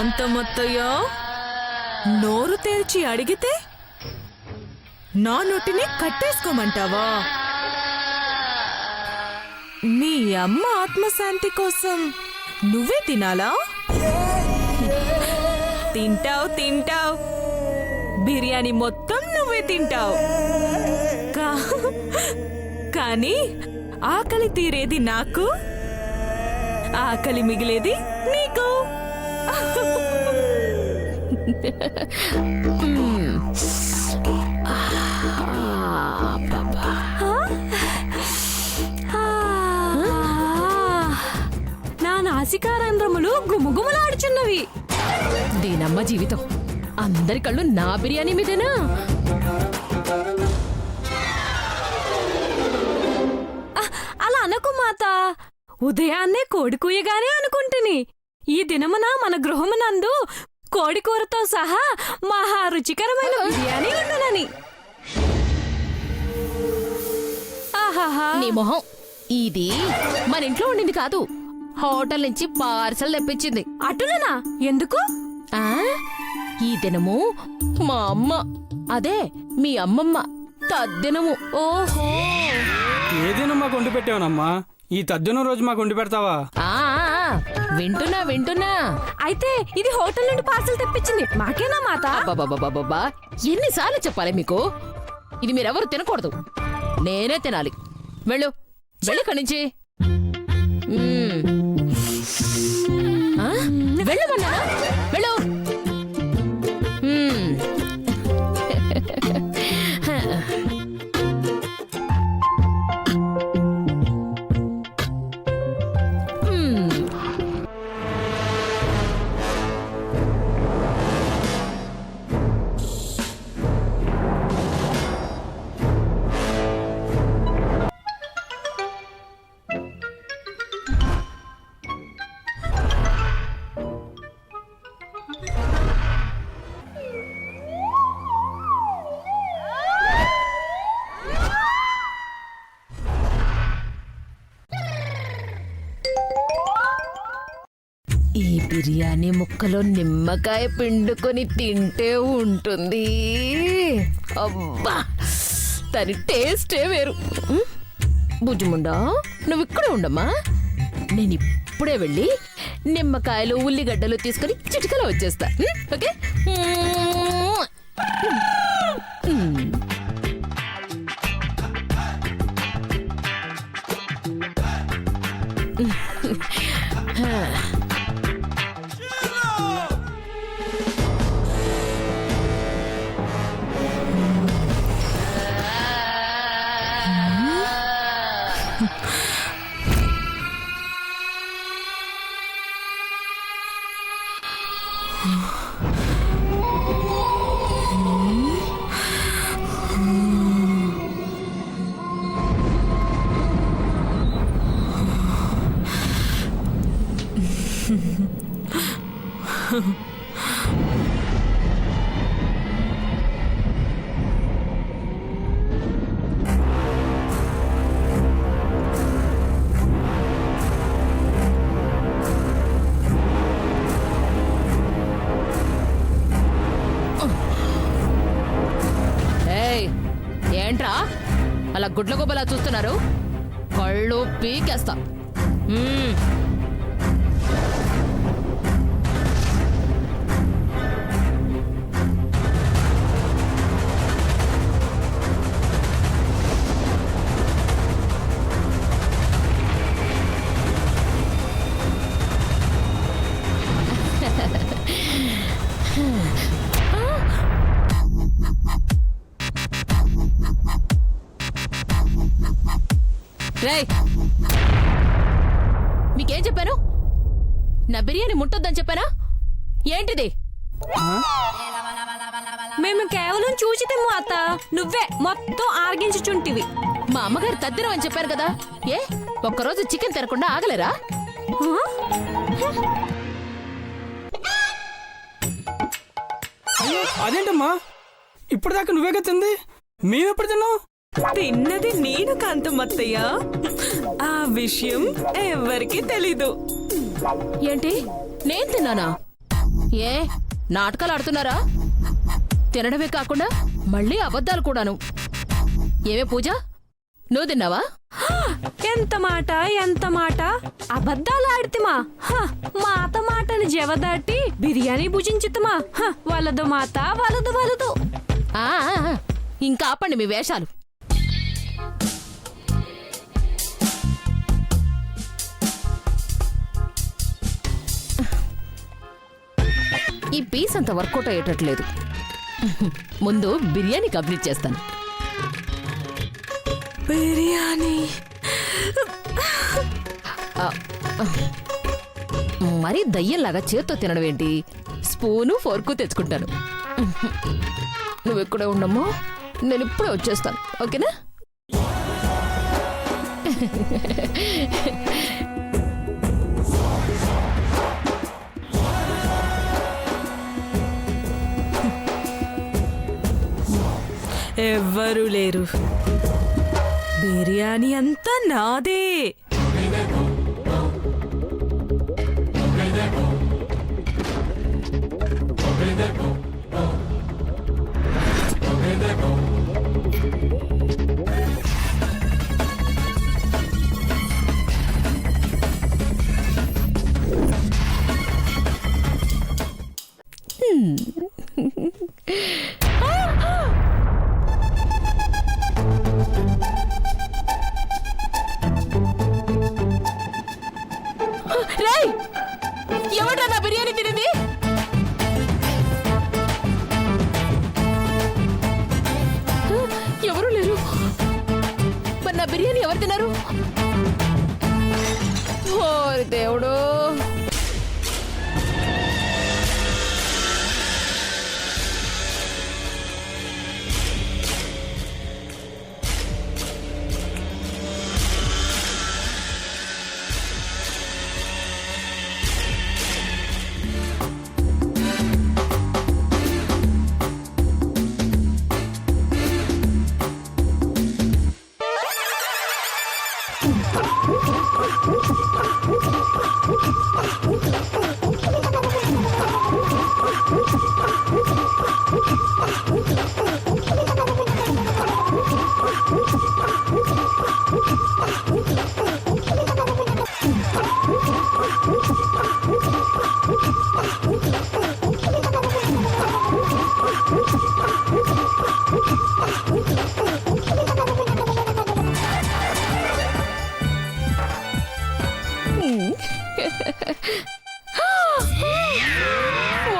కాంతమత్తయ్య నోరు తెరిచి అడిగితే నా నోటిని కట్టేసుకోమంటావా? నీ అమ్మ ఆత్మశాంతి కోసం నువ్వే తినాలా? తింటావు తింటావు, బిర్యానీ మొత్తం నువ్వే తింటావు. కానీ ఆకలి తీరేది నాకు, ఆకలి మిగిలేది నీకు. నా నాసికారంధ్రములు గుమగుమలాడుచున్నవి. దీనమ్మ జీవితం, అందరి కళ్ళు నా బిర్యానీ మీదేనా? అలా అనకు మాత. ఉదయాన్నే కోడి కూయగానే అనుకుంటుని ఈ దినమున మన గృహమునందు కోడికూరతో సహా మహా రుచికరమైన బిర్యానీ ఉండునని. ఆహాహా, నీ మొహం, ఇది మన ఇంట్లో ఉండింది కాదు, హోటల్ నుంచి పార్సల్ తెప్పించింది. అటులనా? ఎందుకు? ఆ ఈ దినము మా అమ్మ, అదే మీ అమ్మమ్మ తద్దినము. ఓహో, ఏదైనా మాకు వండి పెట్టావునమ్మా, ఈ తద్దిన రోజు మాకు వండి పెడతావా? వింటున్నా వింటున్నా. అయితే ఇది హోటల్ నుండి పార్సల్ తెప్పించింది మాకేనా మాత? బాబా, ఎన్నిసార్లు చెప్పాలి మీకు? ఇది మీరెవరు తినకూడదు, నేనే తినాలి. వెళ్ళు ఇక్కడి నుంచి. వెళ్ళమన్నా, వెళ్ళు. ఈ బిర్యానీ ముక్కలో నిమ్మకాయ పిండుకొని తింటే ఉంటుంది. అబ్బా, దాని టేస్టే వేరు. బుజ్జుముండా, నువ్వు ఇక్కడే ఉండమ్మా, నేను ఇప్పుడే వెళ్ళి నిమ్మకాయలు ఉల్లిగడ్డలు తీసుకొని చిటికలో వచ్చేస్తా. ఓకే? ఏంట్రా అలా గుడ్ల గుబ్బలా చూస్తున్నారు? కళ్ళు పీకేస్తా. రేయ్, మీకేం చెప్పాను? నా బిర్యానీ ముట్టొద్దని చెప్పానా? ఏంటిది? మేము కేవలం చూచితేము అత్త, నువ్వే మొత్తం ఆర్గించుచుంటివి. మా అమ్మగారు తద్దినం అని చెప్పారు కదా, ఏ ఒక్కరోజు చికెన్ తినకుండా ఆగలేరా? అదేంటమ్మా, ఇప్పటిదాకా నువ్వేగా తింది, మేమెప్పుడు తిన్నావు? తిన్నది నేను కాంతమత్తయ్య, ఆ విషయం ఎవరికి తెలీదు. ఏంటి, నేను తిన్నానా? ఏ నాటకాలు ఆడుతున్నారా? తినడమే కాకుండా మళ్ళీ అబద్ధాలు కూడాను. ఏమే పూజ, నువ్వు తిన్నావా? ఎంత మాట ఎంత మాట, అబద్ధాలు ఆడితిమా. మాత మాటని జవదాటి బిర్యానీ భుజించుతమా. వలదు మాత, వలదు వలదు. ఆ, ఇంకా ఆపండి మీ వేషాలు. ఈ పీస్ అంత వర్కౌట్ అయ్యేటట్లేదు. ముందు బిర్యానీ కంప్లీట్ చేస్తాను. బిర్యానీ మరీ దయ్యంలాగా చేత్తో తినడం ఏంటి? స్పూను ఫోర్కు తెచ్చుకుంటాను. నువ్వెక్కడే ఉండమ్మో, నేను ఇప్పుడే వచ్చేస్తాను. ఓకేనా? ఎవ్వరూ లేరు. బిర్యానీ అంతా నాదే. రేయ్, ఎవడ్రా నా బిర్యానీ తినింది? ఎవరు లేరు. మరి నా బిర్యానీ ఎవరు తిన్నారు? ఓరి దేవుడు.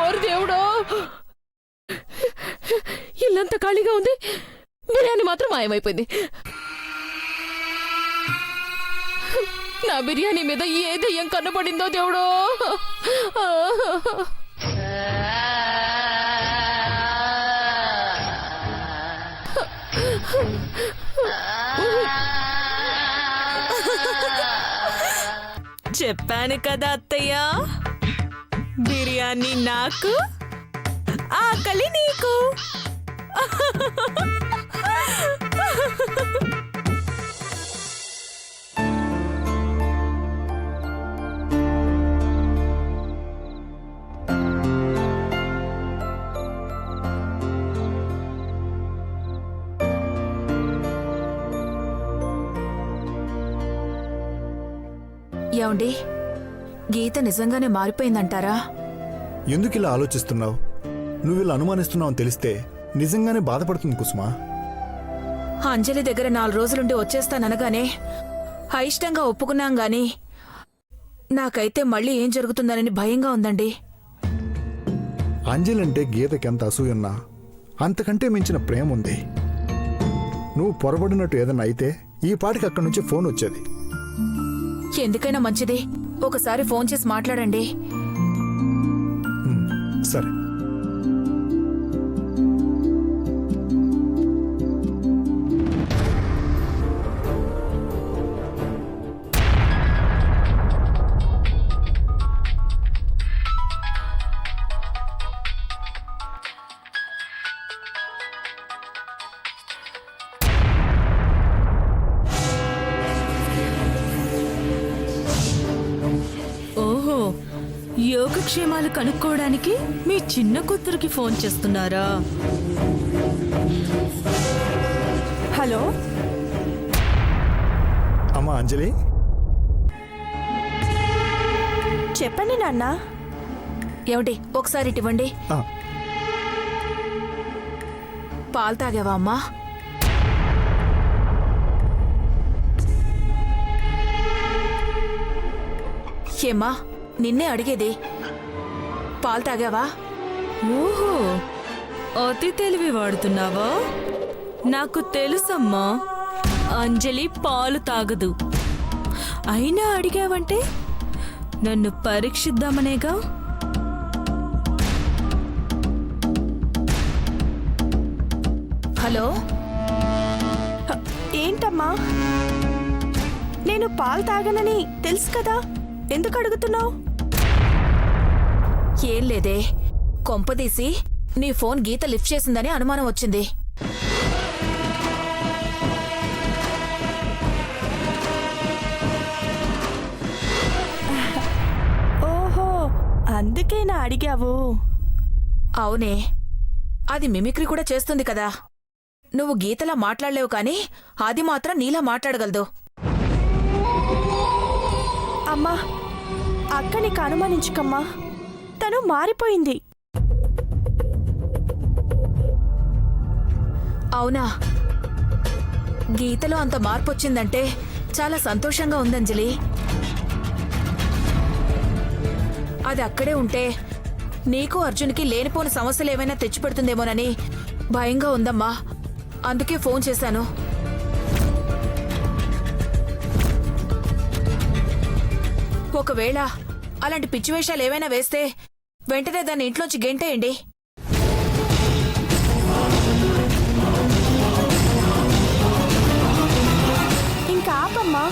ఓరి దేవుడో, ఇల్లంతా ఖాళీగా ఉంది, బిర్యానీ మాత్రం మాయమైపోయింది. నా బిర్యానీ మీద ఏ దెయ్యం కన్నపడిందో దేవుడో. చెప్పాను కదా అత్తయ్య, బిర్యానీ నాకు, ఆకలి నీకు. ఏమండి, గీత నిజంగానే మారిపోయిందంటారా? ఎందుకు ఇలా ఆలోచిస్తున్నావు? నువ్వు ఇలా అనుమానిస్తున్నావు తెలిస్తే నిజంగానే బాధపడుతుంది కుసుమా. అంజలి దగ్గర 4 రోజులుండి వచ్చేస్తాననగానే అయిష్టంగా ఒప్పుకున్నాం గాని నాకైతే మళ్ళీ ఏం జరుగుతుందనని భయంగా ఉందండి. అంజలి అంటే గీతకి ఎంత అసూయున్నా అంతకంటే మించిన ప్రేమ ఉంది. నువ్వు పొరబడినట్టు ఏదన్నా అయితే ఈ పాటికి అక్కడి నుంచి ఫోన్ వచ్చేది. ఎందుకైనా మంచిది, ఒకసారి ఫోన్ చేసి మాట్లాడండి. సరే. యోగక్షేమాలు కనుక్కోవడానికి మీ చిన్న కూతురికి ఫోన్ చేస్తున్నారా? హలో, అమ్మా అంజలి, చెప్పండి నాన్న. ఏమిటి ఒకసారి ఇవ్వండి. ఆ, పాలు తాగావా అమ్మా? ఏమ్మా నిన్నే అడిగేది, పాలు తాగావా? ఓహో, అతి తెలివి వాడుతున్నావా? నాకు తెలుసమ్మా, అంజలి పాలు తాగదు. అయినా అడిగావంటే నన్ను పరీక్షిద్దామనేగా. హలో, ఏంటమ్మా, నేను పాలు తాగనని తెలుసు కదా, ఎందుకు అడుగుతున్నావు? ఏం లేదే, కొంపదీసి నీ ఫోన్ గీత లిఫ్ట్ చేసిందని అనుమానం వచ్చింది. ఓహో, అందుకేనా అడిగావు? అవునే, అది మిమిక్రీ కూడా చేస్తుంది కదా. నువ్వు గీతలా మాట్లాడలేవు కానీ అది మాత్రం నీలా మాట్లాడగలదు. అమ్మా, అక్క నీకు అనుమానించుకమ్మా, తను మారిపోయింది. అవునా, గీతలో అంత మార్పు వచ్చిందంటే చాలా సంతోషంగా ఉందంజలి. అది అక్కడే ఉంటే నీకు అర్జున్కి లేనిపోని సమస్యలు ఏమైనా తెచ్చిపెడుతుందేమోనని భయంగా ఉందమ్మా. అందుకే ఫోన్ చేశాను. ఒకవేళ అలాంటి పిచ్చి వేషాలు ఏమైనా వేస్తే వెంటనే దాన్ని ఇంట్లోంచి గెంటేయండి. ఇంకా ఆపమ్మా,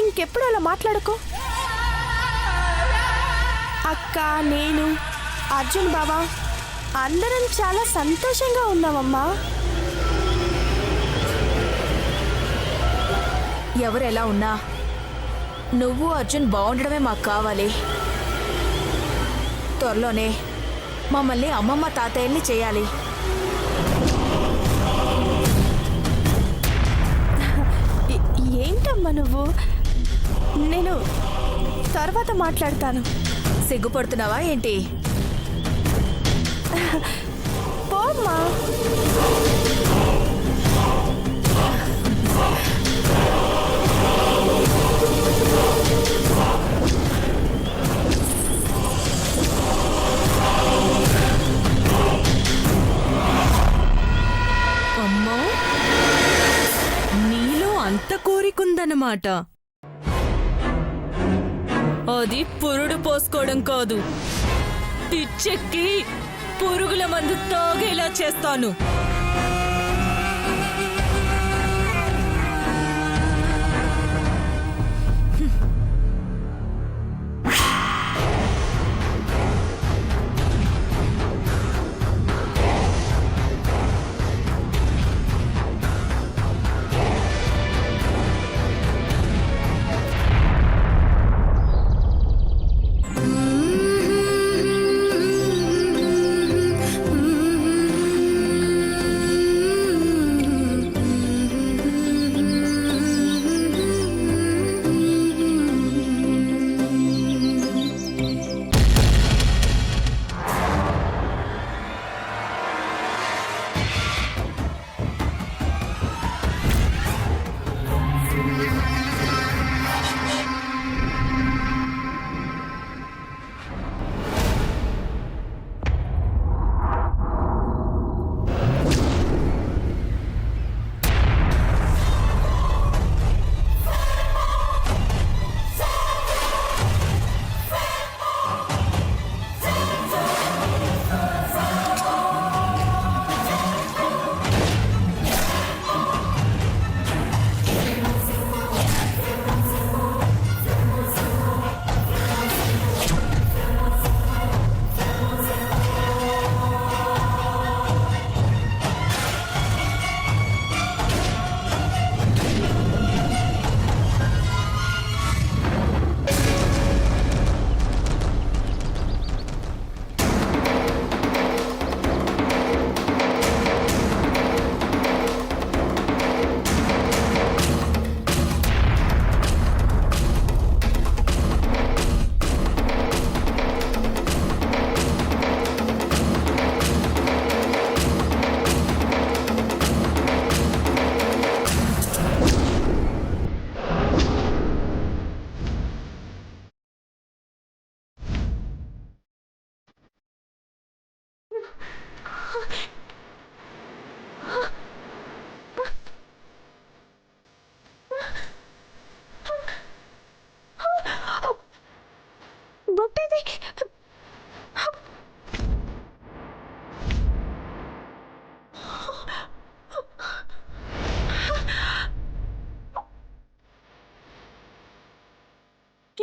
ఇంకెప్పుడు అలా మాట్లాడుకో. అక్క, నేను, అర్జున్ బావా అందరం చాలా సంతోషంగా ఉన్నామమ్మా. ఎవరెలా ఉన్నా నువ్వు అర్జున్ బాగుండడమే మాకు కావాలి. త్వరలోనే మమ్మల్ని అమ్మమ్మ తాతయ్యల్ని చేయాలి. ఏంటమ్మా నువ్వు? నేను తర్వాత మాట్లాడతాను. సిగ్గుపడుతున్నావా ఏంటి? పోమ్మా. అమ్మా, నీలో అంత కోరికుందన్నమాట. అది పురుడు పోసుకోవడం కాదు, పిచ్చెక్కి పురుగుల మందు తాగేలా చేస్తాను.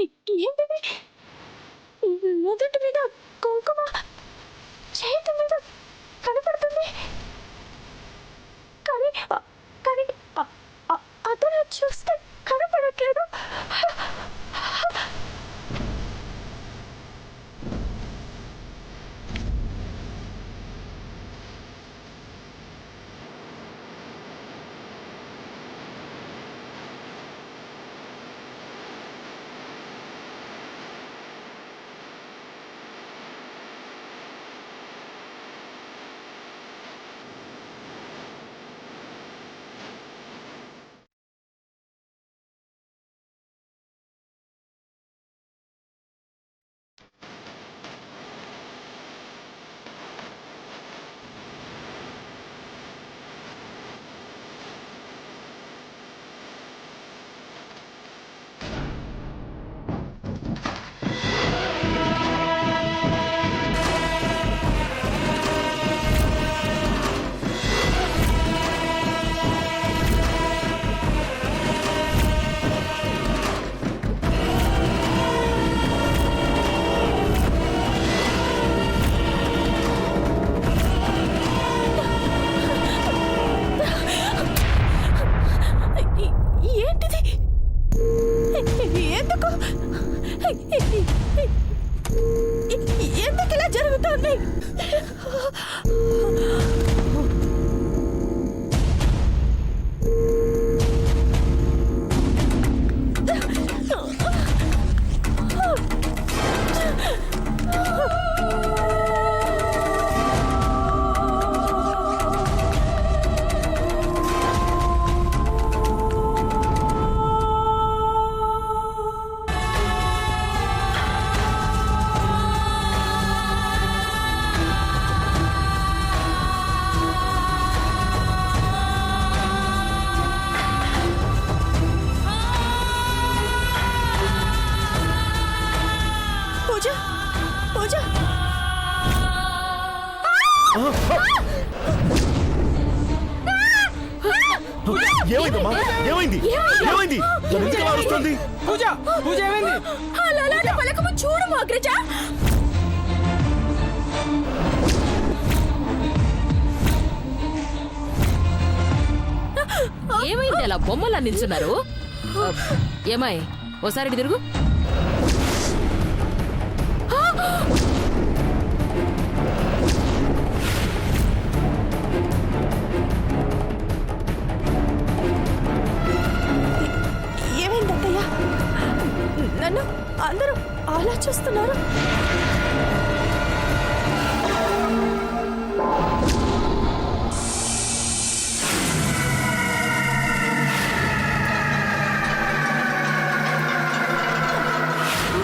ఏంటిది నుదుటి మీద కుంకుమ చేతి మీద కనపడుతుంది కానీ కానీ అతను చూస్తే కనపడట్లేదు. ఏంటిది? ఎందుకు ఎందుకు ఇలా జరుగుతుంది? పూజ పూజ ఏమైందమ్మా? ఏమైంది? ఏమైంది? తను ఎందుకు అలా అరుస్తోంది? పూజ పూజ ఏమైంది? పలకము చూడు అగ్రజ. ఏమైంది అలా బొమ్మలా నిల్చున్నారు? ఏమాయ్ ఓసారి తిరుగు. ఏమైందయ్యా? నన్ను అందరూ అలా చూస్తున్నారు.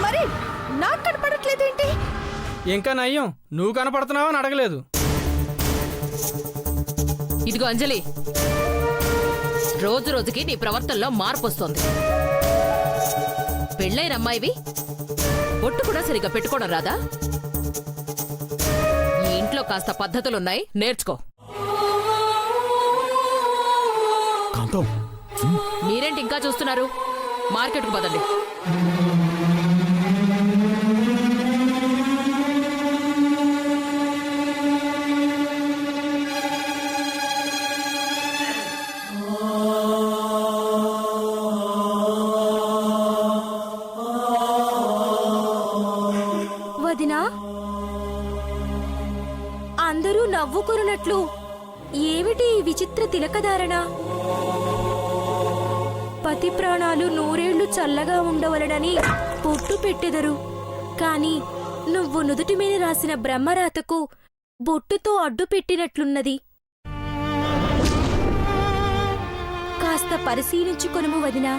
మరి నాకు కనపడట్లేదేంటి? ఇంకా నయ్యం, నువ్వు కనపడుతున్నావని అడగలేదు. ఇదిగో అంజలి, రోజు రోజుకి నీ ప్రవర్తనలో మార్పు వస్తోంది. పెళ్ళైన అమ్మాయివి ఒట్టు కూడా సరిగ్గా పెట్టుకోవడం రాదా? ఈ ఇంట్లో కాస్త పద్ధతులున్నాయి, నేర్చుకో. కాంతం, మీరేంటి ఇంకా చూస్తున్నారు? మార్కెట్కు పదండి. వదినా, అందరూ నవ్వుకున్నట్లు ఏమిటి ఈ విచిత్ర తిలకధారణ? పతి ప్రాణాలు నూరేళ్లు చల్లగా ఉండవలనని పొట్టు పెట్టెదరు. కాని నువ్వు నుదుటి మీద రాసిన బ్రహ్మరాతకు బొట్టుతో అడ్డు పెట్టినట్లున్నది. కాస్త పరిశీలించుకొనుము వదినా.